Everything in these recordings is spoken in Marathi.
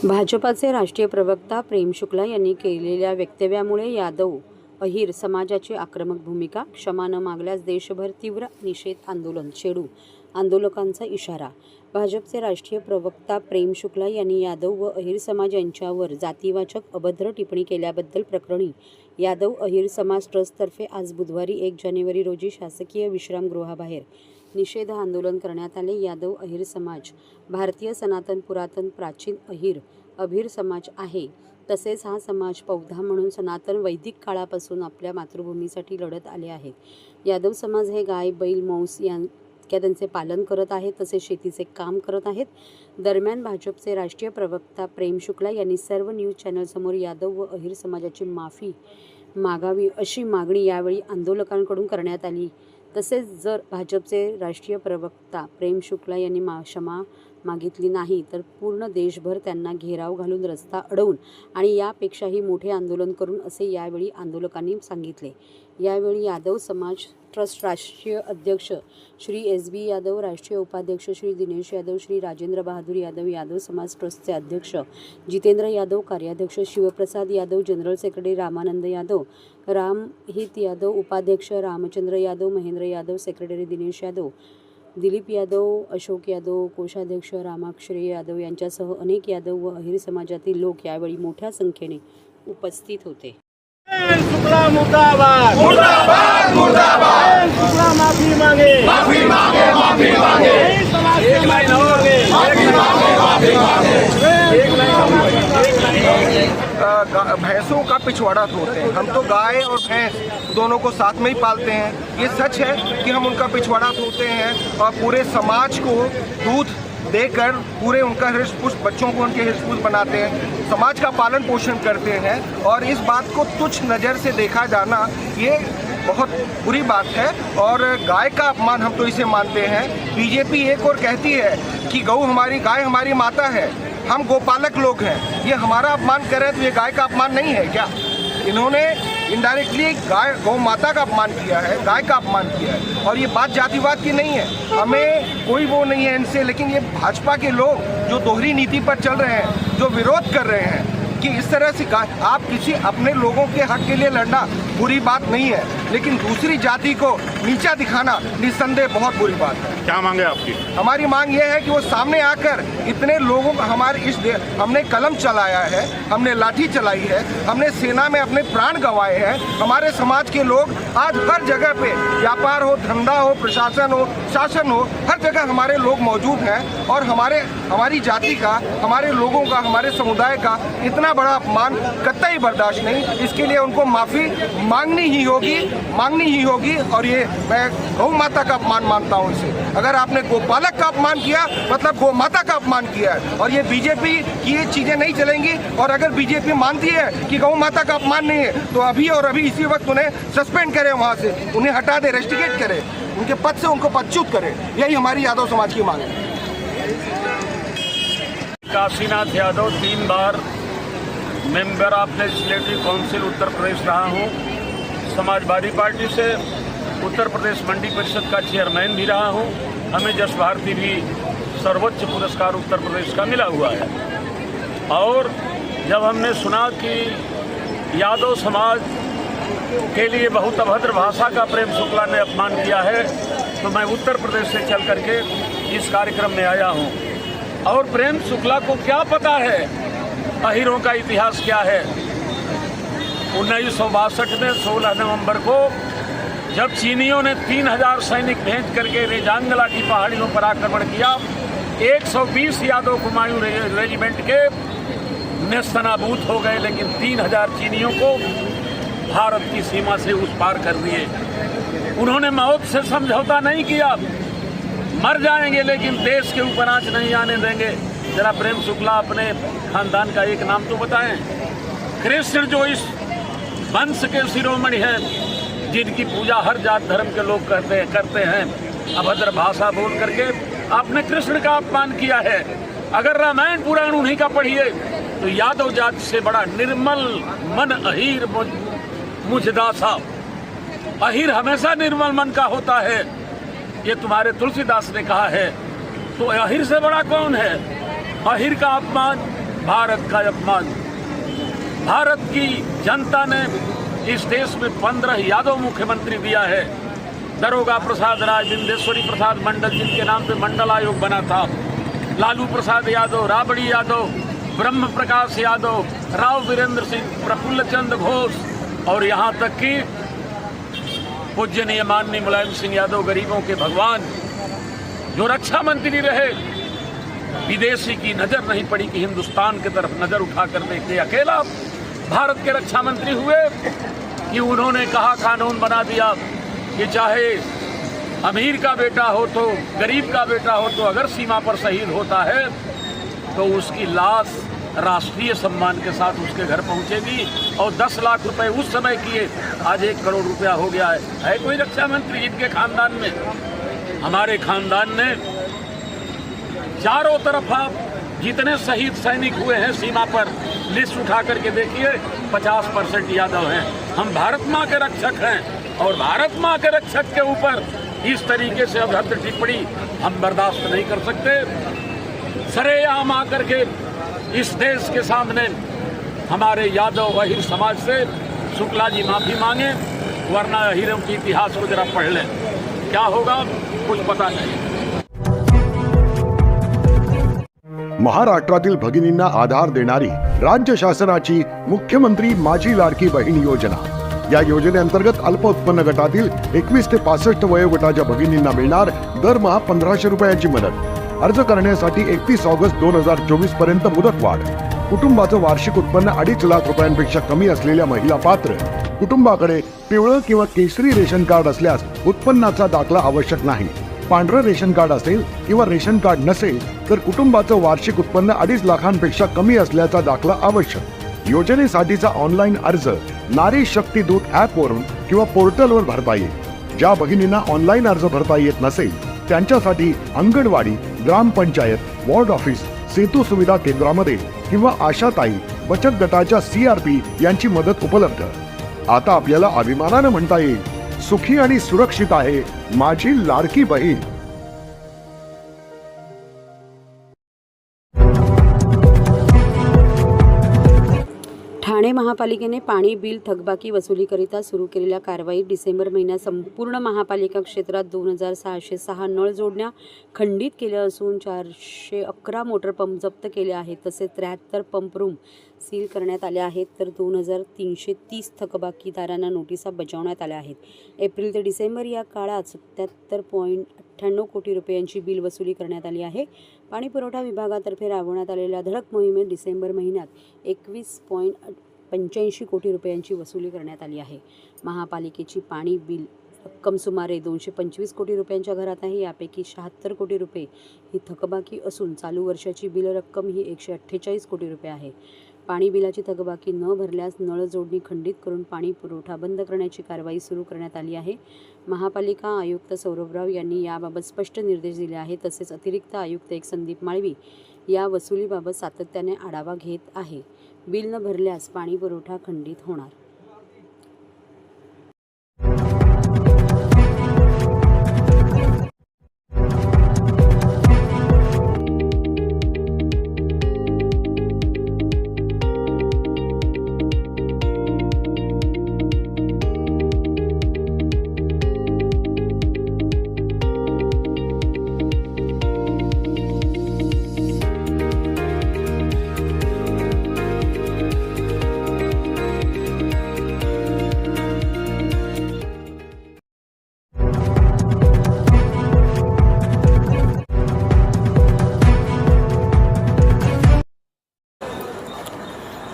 भाजपाचे राष्ट्रीय प्रवक्ता प्रेम शुक्ला यांनी केलेल्या वक्तव्यामुळे यादव अहिर समाजाची आक्रमक भूमिका, क्षमा न मागल्यास देशभर तीव्र निषेध आंदोलन छेडू, आंदोलकांचा इशारा। भाजपचे राष्ट्रीय प्रवक्ता प्रेम शुक्ला यांनी यादव व अहिर समाज यांच्यावर जातीवाचक अभद्र टिप्पणी केल्याबद्दल प्रकरणी यादव अहिर समाज ट्रस्टतर्फे आज बुधवारी 1 जानेवारी रोजी शासकीय विश्रामगृहाबाहेर निषेध आंदोलन करण्यात आले। यादव अहिर समाज भारतीय सनातन पुरातन प्राचीन अभिर समाज आहे। तसेच हा समाज पौधा म्हणून सनातन वैदिक काळापासून आपल्या मातृभूमीसाठी लढत आले आहेत। यादव समाज हे गाय, बैल, म्हैस त्यांचे पालन करत आहेत, तसेच शेतीचे काम करत आहेत। दरम्यान भाजपचे राष्ट्रीय प्रवक्ता प्रेम शुक्ला यांनी सर्व न्यूज चॅनलसमोर यादव व अहिर समाजाची माफी मागावी अशी मागणी यावेळी आंदोलकांकडून करण्यात आली। तसेच जर भाजपचे राष्ट्रीय प्रवक्ता प्रेम शुक्ला यांनी क्षमा मागितली नाही तर पूर्ण देशभर त्यांना घेराव घालून रस्ता अडवून आणि यापेक्षाही मोठे आंदोलन करून असे यावेळी आंदोलकांनी सांगितले। यावेळी यादव समाज ट्रस्ट राष्ट्रीय अध्यक्ष श्री SB यादव, राष्ट्रीय उपाध्यक्ष श्री दिनेश यादव, श्री राजेंद्र बहादूर यादव, यादव समाज ट्रस्टचे अध्यक्ष जितेंद्र यादव, कार्याध्यक्ष शिवप्रसाद यादव, जनरल सेक्रेटरी रामानंद यादव, रामहित यादव, उपाध्यक्ष रामचंद्र यादव, महेंद्र यादव, सेक्रेटरी दिनेश यादव, दिलीप यादव, अशोक यादव, कोषाध्यक्ष रामाक्षरे यादव यांच्यासह अनेक यादव व अहिर समाजातील लोक यावेळी मोठ्या संख्येने उपस्थित होते। शुक्ला मुर्दाबाद, मुर्दाबाद, मुर्दाबाद। शुक्ला माफी मांगे, माफी मांगे, माफी मांगे। एक लाइन और दे, माफी मांगे, माफी मांगे। एक लाइन। भैंसों का पिछवाड़ा तोड़ते हैं। हम तो गाय और भैंस दोनों को साथ में ही पालते हैं। ये सच है कि हम उनका पिछवाड़ा तोड़ते हैं और पूरे समाज को दूध देकर पूरे उनका हृष्ट-पुष्ट बच्चों को उनके हृष्ट-पुष्ट बनाते हैं, समाज का पालन पोषण करते हैं। और इस बात को तुच्छ नज़र से देखा जाना ये बहुत बुरी बात है और गाय का अपमान हम तो इसे मानते हैं। बीजेपी एक और कहती है कि गाय हमारी माता है, हम गोपालक लोग हैं, ये हमारा अपमान करें तो ये गाय का अपमान नहीं है क्या? इन्होंने इनडायरेक्टली गौ माता का अपमान किया है, गाय का अपमान किया है। और ये बात जातिवाद की नहीं है, हमें कोई वो नहीं है इनसे, लेकिन ये भाजपा के लोग जो दोहरी नीति पर चल रहे हैं, जो विरोध कर रहे हैं कि इस तरह से आप किसी अपने लोगों के हक के लिए लड़ना बुरी बात नहीं है, लेकिन दूसरी जाति को नीचा दिखाना निस्संदेह बहुत बुरी बात है। क्या मांगे आपकी? हमारी मांग ये है कि वो सामने आकर इतने लोगों का हमने कलम चलाया है, हमने लाठी चलाई है, हमने सेना में अपने प्राण गंवाए हैं। हमारे समाज के लोग आज हर जगह पे व्यापार हो, धंधा हो, प्रशासन हो, शासन हो, हर जगह हमारे लोग मौजूद हैं और हमारी जाति का, हमारे लोगों का, हमारे समुदाय का इतना बड़ा अपमान कतई बर्दाश्त नहीं। इसके लिए उनको माफ़ी मांगनी ही होगी। और ये मैं गौ माता का अपमान मानता हूँ इसे। अगर आपने गोपालक का अपमान किया मतलब गौ माता का अपमान किया है। और ये बीजेपी की ये चीज़ें नहीं चलेंगी। और अगर बीजेपी मानती है कि गौ माता का अपमान नहीं है तो अभी और अभी इसी वक्त उन्हें सस्पेंड करें, वहाँ से उन्हें हटा दे, रेस्टिकेट करें, उनके पद से उनको पदच्युत करें। यही हमारी यादव समाज की मांग है। काशीनाथ यादव 3 बार member of legislative council Uttar Pradesh रहा हूँ। समाजवादी पार्टी से उत्तर प्रदेश मंडी परिषद का चेयरमैन भी रहा हूँ। हमें जस भारती भी सर्वोच्च पुरस्कार उत्तर प्रदेश का मिला हुआ है। और जब हमने सुना कि यादव समाज के लिए बहुत अभद्र भाषा का प्रेम शुक्ला ने अपमान किया है तो मैं उत्तर प्रदेश से चल करके इस कार्यक्रम में आया हूँ। और प्रेम शुक्ला को क्या पता है अहिरों का इतिहास क्या है। 1962 में 16 नवंबर को जब चीनियों ने 3000 सैनिक भेज करके रेजांगला की पहाड़ियों पर आक्रमण किया, 120 यादव कुमायूं रेजिमेंट के नेस्तनाबूद हो गए, लेकिन 3000 चीनियों को भारत की सीमा से उस पार कर दिए। उन्होंने मौत से समझौता नहीं किया, मर जाएंगे लेकिन देश के ऊपर आंच नहीं आने देंगे। जरा प्रेम शुक्ला अपने खानदान का एक नाम तो बताएं। कृष्ण जो इस वंश के शिरोमणि हैं, जिनकी पूजा हर जात धर्म के लोग करते हैं, अभद्र भाषा बोल करके आपने कृष्ण का अपमान किया है। अगर रामायण पुराण उन्हीं का पढ़िए तो यादव जाति से बड़ा निर्मल मन अहिर मुझदासा। अहिर हमेशा निर्मल मन का होता है, ये तुम्हारे तुलसीदास ने कहा है। तो अहिर से बड़ा कौन है? अहिर का अपमान भारत का अपमान। भारत की जनता ने इस देश में 15 यादव मुख्यमंत्री दिया है। दरोगा प्रसाद राय, बिंदेश्वरी प्रसाद मंडल, जिनके नाम पे मंडल आयोग बना था, लालू प्रसाद यादव, राबड़ी यादव, ब्रह्म प्रकाश यादव, राव वीरेंद्र सिंह, प्रफुल्ल चंद्र घोष और यहाँ तक कि पूज्यनीय माननीय मुलायम सिंह यादव, गरीबों के भगवान, जो रक्षा मंत्री रहे, विदेशी की नजर नहीं पड़ी कि हिंदुस्तान की तरफ नजर उठाकर देखे। अकेला भारत के रक्षा मंत्री हुए कि उन्होंने कहा, कानून बना दिया कि चाहे अमीर का बेटा हो तो गरीब का बेटा हो तो अगर सीमा पर शहीद होता है तो उसकी लाश राष्ट्रीय सम्मान के साथ उसके घर पहुंचेगी। और 10 लाख रुपए उस समय किए, आज 1 करोड़ रुपया हो गया है कोई रक्षा मंत्री जिनके खानदान में? हमारे खानदान ने चारों तरफ आप जितने शहीद सैनिक हुए हैं सीमा पर, लिस्ट उठा करके देखिए, 50% यादव हैं। हम भारत माँ के रक्षक हैं और भारत माँ के रक्षक के ऊपर इस तरीके से अभद्र टिप्पणी हम बर्दाश्त नहीं कर सकते। सरेआम आकर के इस देश के सामने हमारे यादव अहीर समाज से शुक्ला जी माफी मांगे, वरना अहीरों के इतिहास को जरा पढ़ लें, क्या होगा कुछ पता नहीं। महाराष्ट्रातील भगिनींना आधार देणारी राज्य शासनाची मुख्यमंत्री माझी लाडकी बहीण योजना। या योजनेअंतर्गत अल्प उत्पन्न गटातील 21 ते 65 वयोगटाच्या भगिनींना मिळणार दरमहा 1500 रुपयांची मदत। अर्ज करण्यासाठी 31 ऑगस्ट 2024 पर्यंत मुदतवाढ। कुटुंबाचं वार्षिक उत्पन्न 2.5 लाख रुपयांपेक्षा कमी असलेल्या महिला पात्र। कुटुंबाकडे पिवळं किंवा केशरी रेशन कार्ड असल्यास उत्पन्नाचा दाखला आवश्यक नाही। पांढरं रेशन कार्ड असेल किंवा रेशन कार्ड नसेल तर कुटुंबाचं वार्षिक उत्पन्न 2.5 लाखांपेक्षा कमी असल्याचा दाखला आवश्यक। योजनेसाठीचा ऑनलाईन अर्ज नारी शक्ती दूत ॲप वरून किंवा पोर्टलवर भरता येईल। ज्या भगिनींना ऑनलाईन अर्ज भरता येत नसेल त्यांच्यासाठी अंगणवाडी, ग्रामपंचायत, वॉर्ड ऑफिस, सेतू सुविधा केंद्रामध्ये किंवा आशाताई बचत गटाच्या CRP यांची मदत उपलब्ध। आता आपल्याला अभिमानाने म्हणता येईल, सुखी आणि सुरक्षित आहे माझी लाडकी बहीण। ठाणे महापालिकेने पाणी बिल थकबाकी वसुलीकरिता सुरू केलेल्या कारवाईत डिसेंबर महिन्यात संपूर्ण महापालिका क्षेत्रात 2606 नळ जोडण्या खंडित केल्या असून 411 मोटर पंप जप्त केले आहेत। तसेच 73 पंप रूम सील करण्यात आले आहेत, तर 2330 थकबाकीदारांना नोटिसा बजावण्यात आल्या आहेत। एप्रिल ते डिसेंबर या काळात 77.98 कोटी रुपयांची बिल वसुली करण्यात आली आहे। पाणी पुरवठा विभागातर्फे राबवण्यात आलेल्या धडक मोहिमेत डिसेंबर महिन्यात 21.85 कोटी रुपयांची वसुली करण्यात आली आहे। महापालिकेची पाणी बिल रक्कम सुमारे 225 कोटी रुपयांच्या घरात आहे। यापैकी 76 कोटी रुपये ही थकबाकी असून चालू वर्षाची बिल रक्कम ही 148 कोटी रुपये आहे। पाणी बिलाची थकबाकी न भरल्यास नळ जोडणी खंडित करून पाणी पुरवठा बंद करण्याची कारवाई सुरू करण्यात आली आहे। महापालिका आयुक्त सौरभराव यांनी याबाबत स्पष्ट निर्देश दिले आहेत। तसेच अतिरिक्त आयुक्त संदीप माळवी या वसुलीबाबत सातत्याने आढावा घेत आहे। बिल न भरल्यास पाणी पुरवठा खंडित होणार।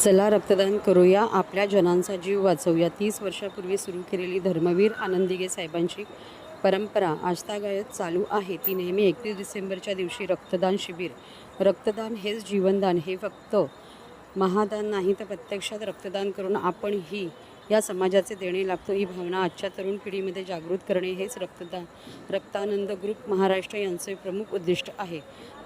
चला रक्तदान करूया, आपल्या जनांचा जीव वाचवूया। 30 वर्षापूर्वी सुरू केलेली धर्मवीर आनंदिगे साहेबांची परंपरा आजतागायत चालू आहे। ती नेहमी 31 डिसेंबरच्या दिवशी रक्तदान शिबिर। रक्तदान हेच जीवनदान, हे फक्त महादान नाही तर प्रत्यक्षात रक्तदान करून आपण ही या समाजाचे देणे लागतो ही भावना आजच्या तरुण पिढीमध्ये जागृत करणे हेच रक्तानंद ग्रुप महाराष्ट्र यांचे प्रमुख उद्दिष्ट आहे.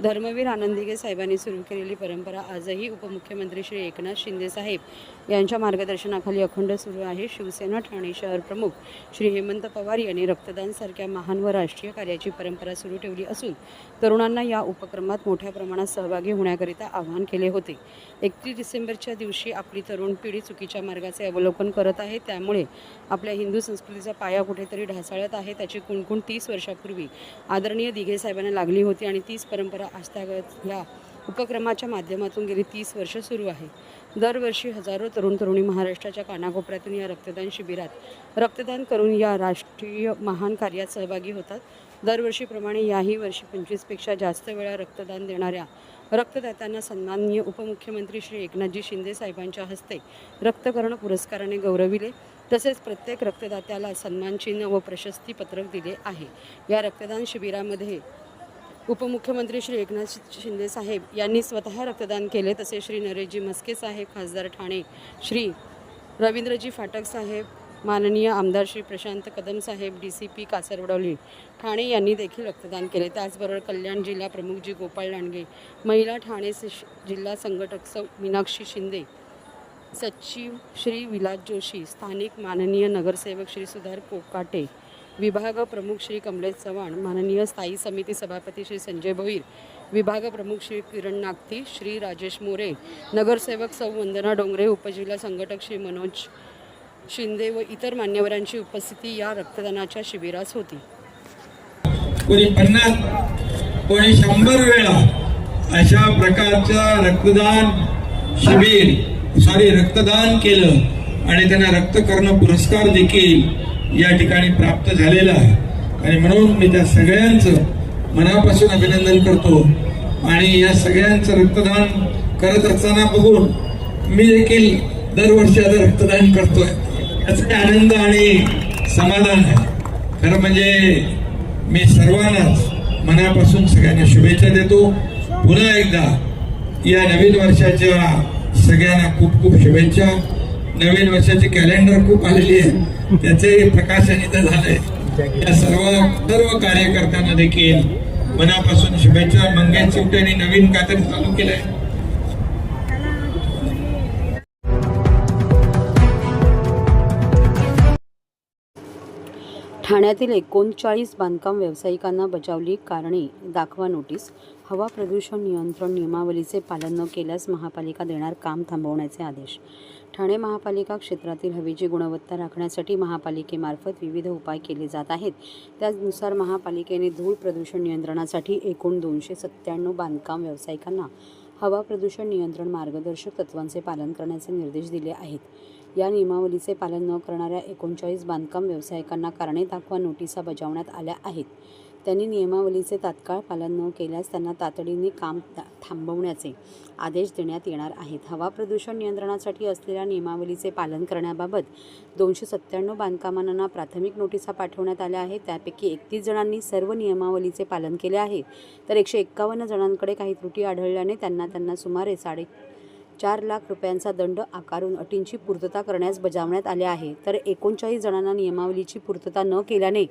धर्मवीर आनंदिगे साहेबांनी सुरू केलेली परंपरा आजही उपमुख्यमंत्री श्री एकनाथ शिंदे साहेब यांच्या मार्गदर्शनाखाली अखंड सुरू आहे. शिवसेना ठाणे शहर प्रमुख श्री हेमंत पवार यांनी रक्तदान सारख्या महान व राष्ट्रीय कार्याची परंपरा सुरू ठेवली असून तरुणांना या उपक्रमात मोठ्या प्रमाणात सहभागी होण्याकरिता आवाहन केले होते. 31 डिसेंबरच्या दिवशी आपली तरुण पिढी चुकीच्या मार्गाचे अवलोकन करत आहे, त्यामुळे आपल्या हिंदू संस्कृतीचा पाया कुठेतरी ढासळत आहे. त्याची कुणकुण 30 वर्षापूर्वी आदरणीय दिघे साहेबांना लागली होती आणि तीच परंपरा आजतागत या उपक्रमाच्या माध्यमातून गेली 30 वर्ष सुरू आहे. दरवर्षी हजारो तरुण तरुणी महाराष्ट्राच्या कानाकोपऱ्यातून या रक्तदान शिबिरात रक्तदान करून या राष्ट्रीय महान कार्यात सहभागी होतात. दरवर्षीप्रमाणे याही वर्षी 25पेक्षा जास्त वेळा रक्तदान देणाऱ्या रक्तदात्यांना सन्माननीय उपमुख्यमंत्री श्री एकनाथजी शिंदे साहेबांच्या हस्ते रक्तकर्ण पुरस्काराने गौरविले. तसेच प्रत्येक रक्तदात्याला सन्मानचिन्ह व प्रशस्तीपत्रक दिले आहे. या रक्तदान शिबिरामध्ये उपमुख्यमंत्री श्री एकनाथ शिंदे साहेब यांनी स्वतः रक्तदान केले. तसेच श्री नरेशजी म्हस्के साहेब, खासदार ठाणे श्री रवींद्रजी फाटक साहेब, माननीय आमदार श्री प्रशांत कदम साहेब, DCP कासरवडवली ठाणे यांनी देखील रक्तदान केले. त्याचबरोबर कल्याण जिल्हा प्रमुख जी गोपाळ लांडगे, महिला ठाणे जिल्हा संघटक सौ मीनाक्षी शिंदे, सचिव श्री विलास जोशी, स्थानिक माननीय नगरसेवक श्री सुधार कोकाटे, विभाग प्रमुख श्री कमलेश चव्हाण, माननीय स्थायी समिती सभापती श्री संजय भोईर, विभाग प्रमुख श्री किरण नागती, श्री राजेश मोरे, नगरसेवक सौ वंदना डोंगरे, उपजिल्हा संघटक श्री मनोज शिंदे व इतर मान्यवरांची उपस्थिती या रक्तदानाच्या शिबिरास होती. कोणी 50 कोणी 100 वेळा अशा प्रकारचं रक्तदान केलं आणि त्यांना रक्तकर्ण पुरस्कार देखील या ठिकाणी प्राप्त झालेला आहे. आणि म्हणून मी त्या सगळ्यांचं मनापासून अभिनंदन करतो. आणि या सगळ्यांचं रक्तदान करत असताना बघून मी देखील दरवर्षी आता रक्तदान करतोय. याचा आनंद आणि समाधान आहे. खरं म्हणजे मी सर्वांनाच मनापासून सगळ्यांना शुभेच्छा देतो. पुन्हा एकदा या नवीन वर्षाच्या सगळ्यांना खूप खूप शुभेच्छा. नवीन वर्षाची कॅलेंडर खूप आलेली आहे, त्याचे प्रकाशन इथं झालंय. या सर्व कार्यकर्त्यांना देखील मनापासून शुभेच्छा. मंगेश चिवटे यांनी नवीन काहीतरी चालू केलंय. ठाण्यातील 39 बांधकाम व्यावसायिकांना बजावली कारणे दाखवा नोटीस. हवा प्रदूषण नियंत्रण नियमावलीचे पालन न केल्यास महापालिका देणार काम थांबवण्याचे आदेश. ठाणे महापालिका क्षेत्रातील हवेची गुणवत्ता राखण्यासाठी महापालिकेमार्फत विविध उपाय केले जात आहेत. त्यानुसार महापालिकेने धूळ प्रदूषण नियंत्रणासाठी एकूण 297 बांधकाम व्यावसायिकांना हवा प्रदूषण नियंत्रण मार्गदर्शक तत्त्वांचे पालन करण्याचे निर्देश दिले आहेत. या नियमावलीचे पालन न करणाऱ्या 39 बांधकाम व्यावसायिकांना कारणे दाखवा नोटिसा बजावण्यात आल्या आहेत. त्यांनी नियमावलीचे तात्काळ पालन न केल्यास त्यांना तातडीने काम थांबवण्याचे आदेश देण्यात येणार आहेत. हवा प्रदूषण नियंत्रणासाठी असलेल्या नियमावलीचे पालन करण्याबाबत 297 बांधकामांना प्राथमिक नोटिसा पाठवण्यात आल्या आहेत. त्यापैकी 31 जणांनी सर्व नियमावलीचे पालन केले आहे, तर 151 जणांकडे काही त्रुटी आढळल्याने त्यांना सुमारे 4.5 लाख रुपयांचा दंड आकारून अटींची पूर्तता करण्यास बजावण्यात आले आहे. तर 39 जणांना नियमावलीची पूर्तता न केल्याने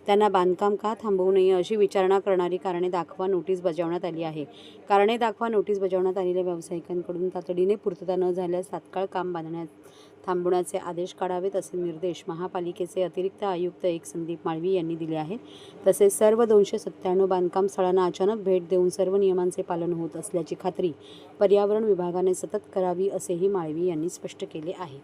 त्यांना बांधकाम का थांबवू नये अशी विचारणा करणारी कारणे दाखवा नोटीस बजावण्यात आली आहे. कारणे दाखवा नोटीस बजावण्यात आलेल्या व्यावसायिकांकडून तातडीने पूर्तता न झाल्यास तात्काळ काम थांबवण्याचे आदेश काढावेत असे निर्देश महापालिकेचे अतिरिक्त आयुक्त संदीप माळवी यांनी दिले आहेत. तसेच सर्व 297 बांधकाम स्थळांना अचानक भेट देऊन सर्व नियमांचे पालन होत असल्याची खात्री पर्यावरण विभागाने सतत करावी असेही माळवी यांनी स्पष्ट केले आहे.